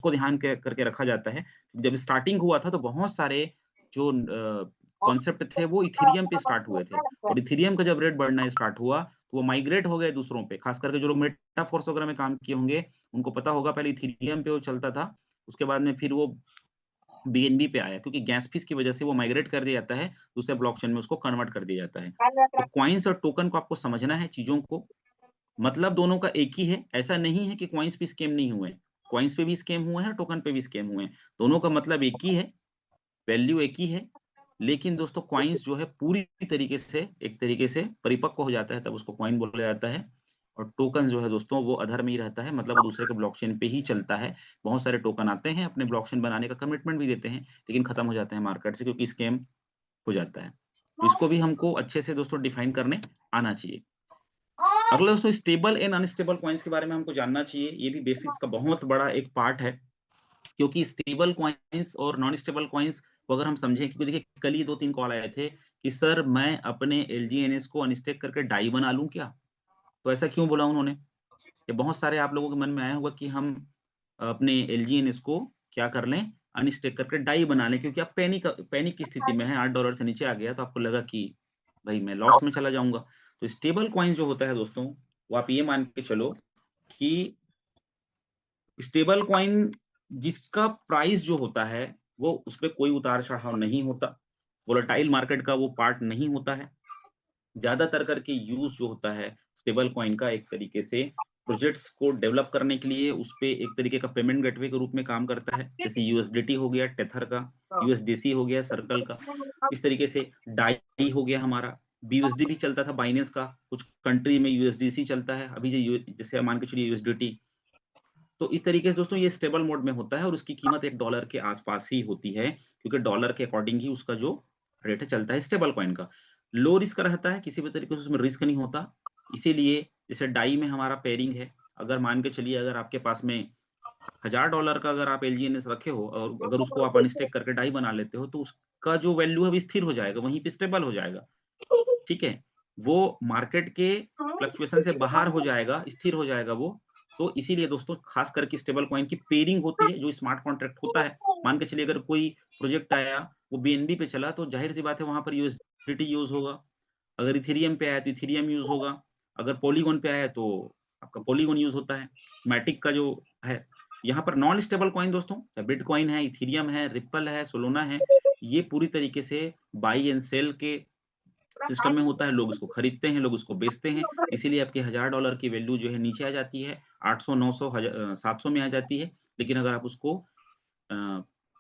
को ध्यान करके रखा जाता है। जब स्टार्टिंग हुआ था तो बहुत सारे जो कॉन्सेप्ट थे वो इथेरियम पे स्टार्ट हुए थे और इथेरियम का जब रेट बढ़ना स्टार्ट हुआ, तो वो माइग्रेट हो गए दूसरों पे। खास करके जो लोग मेटाफोर्स वगैरह में काम किए होंगे, उनको पता होगा पहले इथेरियम पे वो चलता था, उसके बाद में फिर वो बीएनबी पे आया क्योंकि गैस फीस की वजह से वो माइग्रेट कर दिया जाता है, दूसरे ब्लॉकचेन में उसको कन्वर्ट कर दिया जाता है। तो कॉइन्स और टोकन को आपको समझना है चीज़ों को, मतलब दोनों का एक ही है, ऐसा नहीं है कि कॉइन्स पे स्कैम नहीं हुए हैं। कॉइन्स पे भी स्कैम हुए हैं, टोकन पे भी स्कैम हुए हैं। दोनों का मतलब एक ही है, वैल्यू एक ही है, लेकिन दोस्तों कॉइन्स जो है पूरी तरीके से एक तरीके से परिपक्व हो जाता है, तब उसको कॉइन बोला जाता है और टोकन जो है दोस्तों वो अधर में ही रहता है, मतलब वो दूसरे के ब्लॉकचेन पे ही चलता है। बहुत सारे टोकन आते हैं, अपने ब्लॉकचेन बनाने का कमिटमेंट भी देते हैं, लेकिन खत्म हो जाते हैं मार्केट से क्योंकि स्कैम हो जाता है। तो इसको भी हमको अच्छे से दोस्तों डिफाइन करने आना चाहिए। अगला दोस्तों स्टेबल एंड अनस्टेबल कॉइन्स के बारे में हमको जानना चाहिए। ये भी बेसिक्स का बहुत बड़ा एक पार्ट है, क्योंकि स्टेबल कॉइन्स और नॉन स्टेबल कॉइन्स को अगर हम समझें, क्योंकि देखिए कल ही 2-3 कॉल आए थे कि सर मैं अपने एलजीएनएस को अनस्टेक करके डाई बना लूँ क्या? तो ऐसा क्यों बोला उन्होंने? ये बहुत सारे आप लोगों के मन में आया होगा कि हम अपने एलजीएनएस को क्या कर लें, अनस्टेक करके डाई बना लें, क्योंकि आप पैनिक की स्थिति में हैं, $8 से नीचे आ गया तो आपको लगा कि भाई मैं लॉस में चला जाऊँगा। तो स्टेबल कॉइन जो होता है दोस्तों, वो आप ये मान के चलो कि स्टेबल कॉइन जिसका प्राइस जो होता है, वो उसपे कोई उतार-चढ़ाव नहीं होता। वोलेटाइल मार्केट का वो पार्ट नहीं होता है। ज़्यादातर करके यूज़ जो होता है स्टेबल कॉइन का एक तरीके से प्रोजेक्ट्स को डेवलप करने के लिए उसपे एक तरीके का पेमेंट गेटवे के रूप में काम करता है। जैसे यूएसडीटी हो गया टेथर का, यूएसडीसी हो गया सर्कल का। इस तरीके से डाई हो गया हमारा, बीयूएसडी भी चलता था बाइनेंस का, कुछ कंट्री में यूएसडीसी चलता है। अभी जो जैसे मान के चलिए यूएसडीटी, तो इस तरीके से दोस्तों ये स्टेबल मोड में होता है और उसकी कीमत $1 के आसपास ही होती है, क्योंकि डॉलर के अकॉर्डिंग ही उसका जो रेट है चलता है स्टेबल कॉइन का। लो रिस्क रहता है, किसी भी तरीके से उसमें रिस्क नहीं होता। इसीलिए जैसे डाई में हमारा पेयरिंग है, अगर मान के चलिए अगर आपके पास में $1000 का अगर आप एलजीएनएस रखे हो और अगर उसको आप अनस्टेक करके डाई बना लेते हो, तो उसका जो वैल्यू है वो स्थिर हो जाएगा, वहीं पे स्टेबल हो जाएगा। ठीक है? वो मार्केट के फ्लक्चुएशन से बाहर हो जाएगा, स्थिर हो जाएगा वो। तो इसीलिए दोस्तों खास करके स्टेबल कॉइन की पेयरिंग होती है, जो स्मार्ट कॉन्ट्रैक्ट होता है। मान के चलिए अगर कोई प्रोजेक्ट आया, वो बीएनबी पे चला तो ज़ाहिर-सी बात है वहाँ पर यूएसडीटी यूज़ होगा। अगर इथेरियम पे आया तो इथेरियम यूज़ होगा। अगर पॉलीगॉन पे आया तो आपका पॉलीगॉन यूज़ होता है। मैटिक का जो है, यहाँ पर नॉन स्टेबल कॉइन दोस्तों, बिटकॉइन है, इथेरियम है, रिपल है, सोलोना है, ये पूरी तरीके से बाय एंड सेल के सिस्टम में होता है, लोग उसको खरीदते हैं, लोग उसको बेचते हैं, इसीलिए आपके $1000 की वैल्यू जो है नीचे आ जाती है, 800, 900, 700 में आ जाती है। लेकिन अगर आप उसको अ,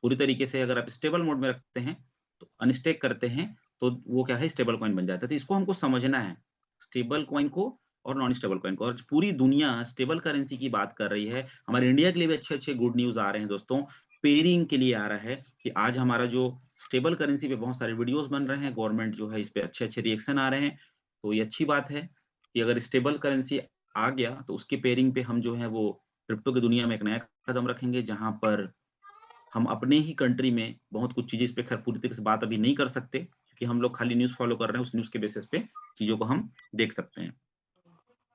पूरी तरीके से अगर आप स्टेबल मोड में रखते हैं, तो अनस्टेक करते हैं, तो वो क्या है स्टेबल कॉइन बन जाता है। तो इसको हमको समझना है, स्टेबल कॉइन को और नॉन स्टेबल कॉइन को। और पूरी दुनिया स्टेबल करेंसी की बात कर रही है। हमारे इंडिया के लिए भी अच्छे-अच्छे गुड न्यूज़ आ रहे हैं दोस्तों। पेयरिंग के लिए आ रहा है कि आज हमारा जो स्टेबल करेंसी पे बहुत सारे वीडियोज़ बन रहे हैं, गवर्नमेंट जो है इस पे अच्छे-अच्छे रिएक्शन आ रहे हैं। तो ये अच्छी बात है कि अगर स्टेबल करेंसी आ गया, तो उसकी पेयरिंग पे हम जो है वो क्रिप्टो की दुनिया में एक नया कदम रखेंगे, जहाँ पर हम अपने ही कंट्री में बहुत कुछ चीज़ें इस पे खैर पूरी तरीके से बात अभी नहीं कर सकते, क्योंकि हम लोग खाली न्यूज़ फ़ॉलो कर रहे हैं, उस न्यूज़ के बेसिस पे चीज़ों को हम देख सकते हैं।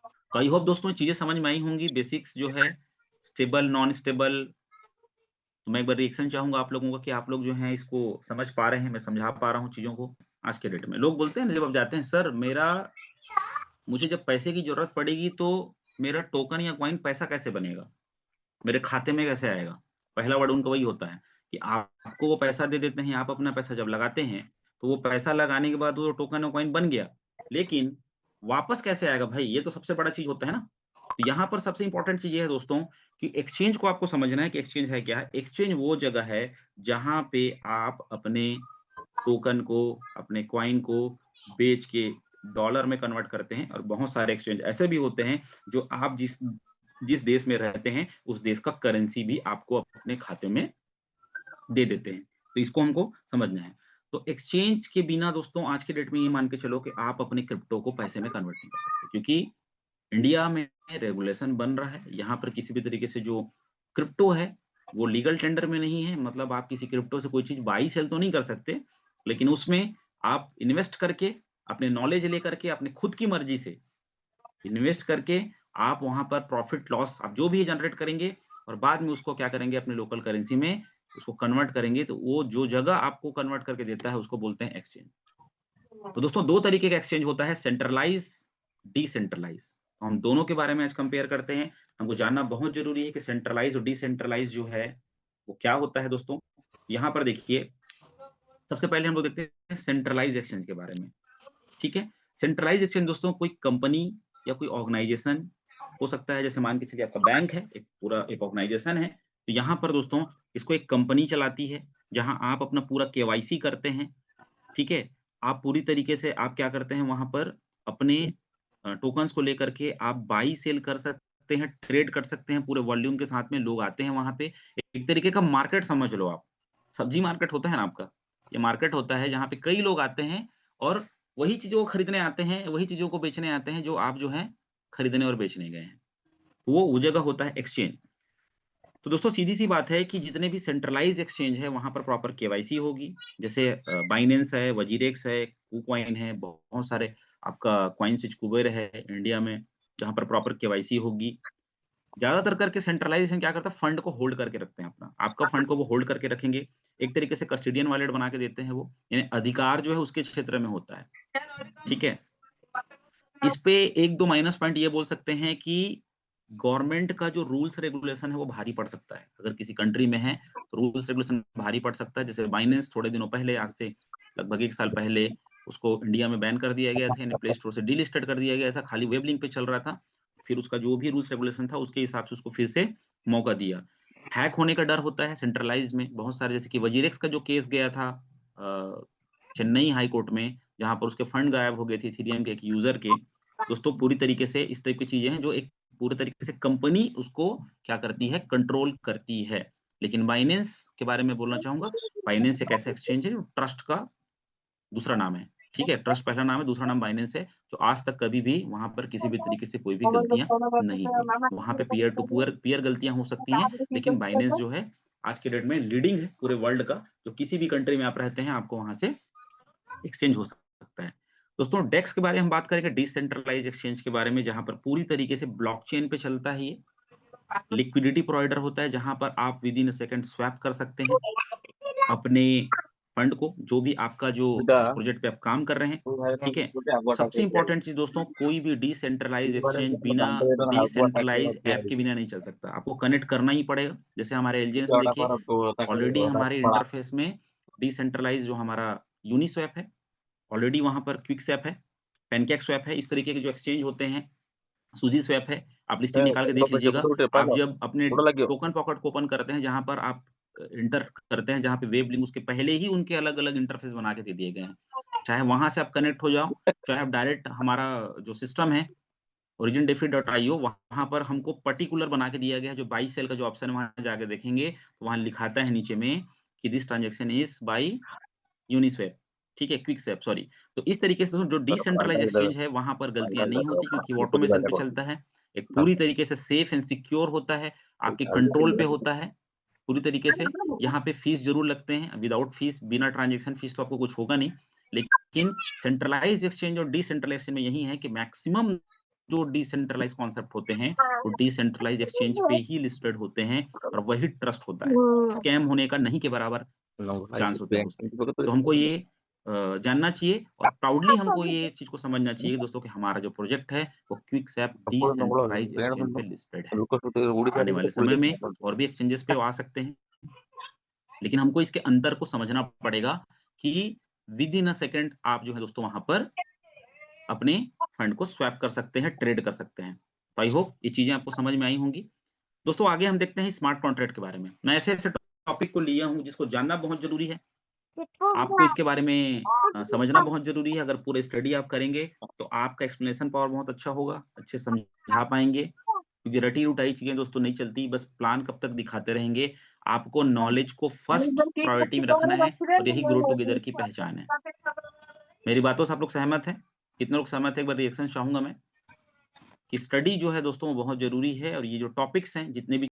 तो आई होप दोस्तों ये चीज़ें समझ में आई होंगी, बेसिक्स जो है स्टेबल, नॉन स्टेबल। तो मैं एक बार रिएक्शन चाहूँगा आप लोगों का कि आप लोग जो हैं इसको समझ पा रहे हैं, मैं समझा पा रहा हूँ चीज़ों को आज के डेट में। लोग बोलते हैं ना जब आप जाते हैं, सर मुझे जब पैसे की ज़रूरत पड़ेगी तो मेरा टोकन या कॉइन पैसा कैसे बनेगा? मेरे खाते में कैसे आएगा? पहला वर्ड उनका वही होता है कि आपको वो पैसा दे देते हैं, आप अपना पैसा जब लगाते हैं, तो वो पैसा लगाने के बाद वो टोकन और कॉइन बन गया। लेकिन वापस कैसे आएगा भाई? ये तो सबसे बड़ा चीज़ होता है ना। तो यहाँ पर सबसे इम्पोर्टेंट चीज़ ये है दोस्तों कि एक्सचेंज को आपको समझना है कि एक्सचेंज है क्या? एक्सचेंज वो जगह है जहाँ पे आप अपने टोकन को, अपने कॉइन को बेच के डॉलर में कन्वर्ट करते हैं और बहुत सारे एक्सचेंज ऐसे भी होते हैं जो आप जिस जिस देश में रहते हैं, उस देश का करेंसी भी आपको अपने खाते में दे देते हैं। तो इसको हमको समझना है। तो एक्सचेंज के बिना दोस्तों आज के डेट में ये मान के चलो कि आप अपने क्रिप्टो को पैसे में कन्वर्ट नहीं कर सकते, क्योंकि इंडिया में रेगुलेशन बन रहा है। यहाँ पर किसी भी तरीके से जो क्रिप्टो है, वो लीगल टेंडर में नहीं है। मतलब आप किसी क्रिप्टो से कोई चीज़ बाई सेल तो नहीं कर सकते, लेकिन उसमें आप इन्वेस्ट करके, अपने नॉलेज लेकर के, अपने खुद की मर्ज़ी से इन्वेस्ट करके आप वहाँ पर प्रॉफ़िट लॉस आप जो भी जनरेट करेंगे, और बाद में उसको क्या करेंगे अपने लोकल करेंसी में उसको कन्वर्ट करेंगे, तो वो जो जगह आपको कन्वर्ट करके देता है उसको बोलते हैं एक्सचेंज। तो दोस्तों 2 तरीके का एक्सचेंज होता है, सेंट्रलाइज़, डिसेंट्रलाइज़। तो हम दोनों के बारे में आज कंपेयर करते हैं। हमको जानना बहुत ज़रूरी है कि सेंट्रलाइज़ और डिसेंट्रलाइज़ जो है, वो क्या होता है दोस्तों? यहाँ पर देखिए, सबसे पहले हम लोग देखते हैं सेंट्रलाइज़ एक्सचेंज के बारे में, ठीक है? सेंट्रलाइज़ एक्सचेंज दोस्तों कोई कंपनी या कोई ऑर्गनाइज़ेशन हो सकता है, जैसे मान के चलिए आपका बैंक है, एक पूरा एक ऑर्गनाइज़ेशन है। तो यहाँ पर दोस्तों इसको एक कंपनी चलाती है, जहाँ आप अपना पूरा केवाईसी करते हैं, ठीक है? आप पूरी तरीके से आप क्या करते हैं वहाँ पर अपने टोकन्स को लेकर के आप बाई सेल कर सकते हैं, ट्रेड कर सकते हैं, पूरे वॉल्यूम के साथ में लोग आते हैं वहाँ पे। एक तरीके का मार्केट समझ लो आप। सब्जी मार्केट होता है ना आपका, ये मार्केट होता है जहाँ पे कई लोग आते हैं और वही चीज़ों को खरीदने आते हैं, वही चीज़ों को बेचने आते हैं जो आप जो है खरीदने और बेचने गए हैं। वो जगह होता है एक्सचेंज। तो दोस्तों सीधी-सी बात है कि जितने भी सेंट्रलाइज़्ड एक्सचेंज है, वहाँ पर प्रॉपर केवाईसी होगी। जैसे बाइनेंस है, वजीरेक्स है, कुकॉइन है, बहुत सारे आपका कॉइनस्विच कुबेर है इंडिया में, जहाँ पर प्रॉपर केवाईसी होगी। ज़्यादातर करके सेंट्रलाइज़ेशन क्या करता है, फंड को होल्ड करके रखते हैं अपना। आपका फंड को वो होल्ड करके रखेंगे। एक तरीके से कस्टोडियन वॉलेट बना के देते हैं वो, यानी अधिकार जो है उसके क्षेत्र में होता है। ठीक है? इस पे 1-2 माइनस पॉइंट ये बोल सकते हैं कि गवर्नमेंट का जो रूल्स रेगुलेशन है वो भारी पड़ सकता है। अगर किसी कंट्री में है, तो रूल्स रेगुलेशन भारी पड़ सकता है। जैसे बाइनेंस थोड़े दिनों पहले आज से लगभग 1 साल पहले उसको इंडिया में बैन कर दिया गया था, यानी प्ले स्टोर से डीलिस्टेड कर दिया गया था, खाली वेब लिंक पे चल रहा था। फिर उसका जो भी रूल्स रेगुलेशन था उसके हिसाब से उसको फिर से मौका दिया। हैक होने का डर होता है सेंट्रलाइज़ में, बहुत सारे जैसे कि वजीरेक्स का जो केस गया था चेन्नई हाई कोर्ट में, जहाँ पर उसके फंड गायब हो गए थे इथेरियम के एक यूज़र के। दोस्तों पूरी तरीके से इस टाइप की चीज़ें हैं जो एक पूरे तरीके से कंपनी उसको क्या करती है, कंट्रोल करती है। लेकिन बाइनेंस के बारे में बोलना चाहूँगा, बाइनेंस एक ऐसा एक्सचेंज है जो ट्रस्ट का दूसरा नाम है, ठीक है? ट्रस्ट पहला नाम है, दूसरा नाम बाइनेंस है, जो आज तक कभी भी वहाँ पर किसी भी तरीके से कोई भी गलतियाँ नहीं हुई। वहाँ पे पीयर टू पीयर गलतियाँ हो सकती हैं, लेकिन बाइनेंस जो है, आज के डेट में लीडिंग है पूरे वर्ल्ड का, जो किसी भी कंट्री में आप रहते हैं, आपको वहाँ से एक्सचेंज हो सकता है। दोस्तों डेक्स के बारे में हम बात करेंगे, डिसेंट्रलाइज़्ड एक्सचेंज के बारे में, जहाँ पर पूरी तरीके से ब्लॉकचेन पे चलता है ये। लिक्विडिटी प्रोवाइडर होता है, जहाँ पर आप with in a second swap कर सकते हैं अपने फंड को, जो भी आपका जो जिस प्रोजेक्ट पे आप काम कर रहे हैं, ठीक है? सबसे इम्पोर्टेंट चीज़ दोस्तों, कोई भी डिसेंट्रलाइज़्ड एक्सचेंज बिना डिसेंट्रलाइज़्ड ऐप के बिना नहीं चल सकता। आपको कनेक्ट करना ही पड़ेगा। जैसे हमारे एलजीएस में देखिए, ऑलरेडी हमारे इंटरफ़ेस में डिसेंट्रलाइज़्ड जो हमारा यूनिस्वैप है, ऑलरेडी वहाँ पर क्विकस्वैप है, पैनकेकस्वैप है, इस तरीके के जो एक्सचेंज होते हैं, सुज़ीस्वैप है, आप लिस्टिंग निकाल के देख लीजिएगा। आप जब अपने टोकन पॉकेट को ओपन करते हैं, जहाँ पर आप इंटर करते हैं, जहाँ पे वेब लिंक उसके पहले ही उनके अलग-अलग इंटरफ़ेस बना के दे दिए गए हैं। चाहे वहाँ से आप कनेक्ट हो जाओ, चाहे आप डायरेक्ट हमारा जो सिस्टम है origindefi.io, वहाँ पर हमको पर्टिकुलर बना के दिया गया है, जो बाय सेल का जो ऑप्शन है, वहाँ जाके देखेंगे, तो वहाँ लिखाता है नीचे में कि this transaction is by Uniswap, ठीक है? क्विकस्वैप सॉरी। तो इस तरीके से जो डिसेंट्रलाइज़्ड एक्सचेंज है, वहाँ पर गलतियाँ नहीं होती क्योंकि वो ऑटोमेशन पे चलता है। एक पूरी तरीके से सेफ एंड सिक्योर होता है, आपके कंट्रोल पे होता है, पूरी तरीके से। यहाँ पे फीस ज़रूर लगते हैं, विदाउट फीस, बिना ट्रांज़ैक्शन फीस तो आपको कुछ होगा नहीं। लेकिन सेंट्रलाइज़्ड एक्सचेंज और डिसेंट्रलाइज़्ड एक्सचेंज में यही है कि मैक्सिमम जो डिसेंट्रलाइज़्ड कॉन्सेप्ट होते हैं, वो डिसेंट्रलाइज़्ड एक्सचेंज पे ही लिस्टेड होते हैं और वही ट्रस्ट होता है। स्कैम होने का नहीं के बराबर चांस होता है उसमें। तो हमको ये जानना चाहिए और प्राउडली हमको ये चीज़ को समझना चाहिए दोस्तों कि हमारा जो प्रोजेक्ट है वो क्विकस्वैप डिसेंट्रलाइज्ड एक्सचेंज पे लिस्टेड है। आने वाले समय में और भी एक्सचेंजेस पे वो आ सकते हैं, लेकिन हमको इसके अंतर को समझना पड़ेगा कि विद इन अ सेकंड आप जो है दोस्तों वहाँ पर अपने फंड को स्वैप कर सकते हैं, ट्रेड कर सकते हैं। तो आई होप ये चीज़ें आपको समझ में आई होंगी। दोस्तों आगे हम देखते हैं स्मार्ट कॉन्ट्रैक्ट के बारे में। मैं ऐसे-ऐसे टॉपिक को लिया हूँ जिसको जानना बहुत ज़रूरी है। आपको इसके बारे में समझना बहुत ज़रूरी है। अगर पूरा स्टडी आप करेंगे, तो आपका एक्सप्लेनेशन पावर बहुत अच्छा होगा, अच्छे समझा पाएँगे। क्योंकि रटी-रुटाई चीज़ें दोस्तों नहीं चलती, बस प्लान कब तक दिखाते रहेंगे। आपको नॉलेज को फर्स्ट प्रायोरिटी में रखना है और यही ग्रो टुगेदर की पहचान है। मेरी बातों से आप लोग सहमत हैं? कितने लोग सहमत हैं? एक बार रिएक्शन चाहूँगा मैं, कि स्टडी जो है दोस्तों वो बहुत ज़रूरी है और ये जो टॉपिक्स हैं, जितने भी